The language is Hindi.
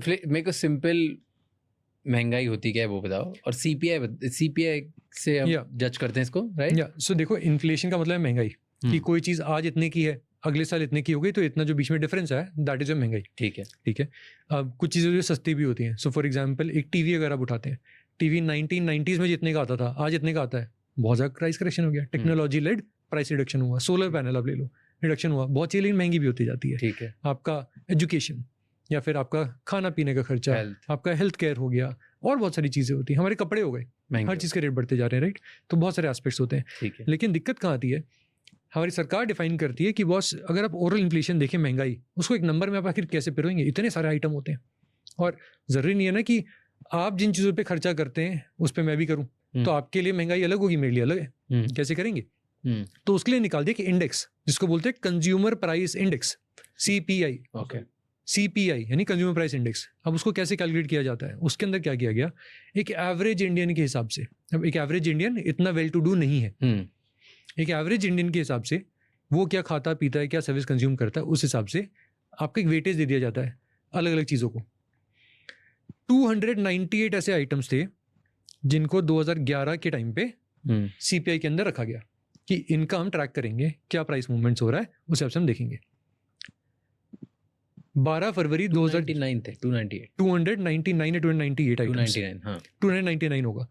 मेरे को सिंपल महंगाई होती क्या है वो बताओ, और सीपीआई से हम Yeah. जज करते हैं इसको, राइट? या सो देखो, इन्फ्लेशन का मतलब है महंगाई, कि कोई चीज़ आज इतने की है अगले साल इतने की हो गई, तो इतना जो बीच में डिफरेंस है दैट इज महंगाई। ठीक है। ठीक है। अब कुछ चीज़ें जो सस्ती भी होती हैं, सो फॉर एग्जांपल एक टीवी अगर आप उठाते हैं, टीवी 1990s में जितने का आता था आज इतने का आता है, बहुत ज़्यादा प्राइस करेक्शन हो गया, टेक्नोलॉजी लेड प्राइस रिडक्शन हुआ। सोलर पैनल आप ले लो, रिडक्शन हुआ, बहुत चीज़ लेकिन महंगी भी होती जाती है। ठीक है। आपका एजुकेशन या फिर आपका खाना पीने का खर्चा, Health. आपका हेल्थ केयर हो गया, और बहुत सारी चीज़ें होती हैं, हमारे कपड़े हो गए, महंगे हर चीज़ के रेट बढ़ते जा रहे हैं, राइट? तो बहुत सारे एस्पेक्ट्स होते हैं। ठीक है। लेकिन दिक्कत कहाँ आती है, हमारी सरकार डिफाइन करती है कि बॉस अगर आप ओवरऑल इन्फ्लेशन देखें, महंगाई, उसको एक नंबर में आप आखिर कैसे पिरोएंगे? इतने सारे आइटम होते हैं, और ज़रूरी नहीं है ना कि आप जिन चीज़ों पे खर्चा करते हैं उस पर मैं भी करूँ, तो आपके लिए महंगाई अलग होगी, मेरे लिए अलग है। कैसे करेंगे? तो उसके लिए निकाल दिया कि इंडेक्स, जिसको बोलते हैं consumer price index, CPI। Okay. CPI यानी कंज्यूमर प्राइस इंडेक्स। अब उसको कैसे कैलकुलेट किया जाता है? उसके अंदर क्या किया गया, एक एवरेज इंडियन के हिसाब से। अब एक एवरेज इंडियन इतना वेल टू डू नहीं है, एक एवरेज इंडियन के हिसाब से वो क्या खाता पीता है, क्या सर्विस कंज्यूम करता है, उस हिसाब से आपको एक वेटेज दे दिया जाता है अलग अलग चीज़ों को। 298 ऐसे आइटम्स थे जिनको 2011 के टाइम पे CPI के अंदर रखा गया कि इनका हम ट्रैक करेंगे, क्या प्राइस मूवमेंट्स हो रहा है उस हिसाब से हम देखेंगे। 12 फरवरी 299 थे, 298 299 या 298 आइटम्स, 299, हाँ। 299 होगा।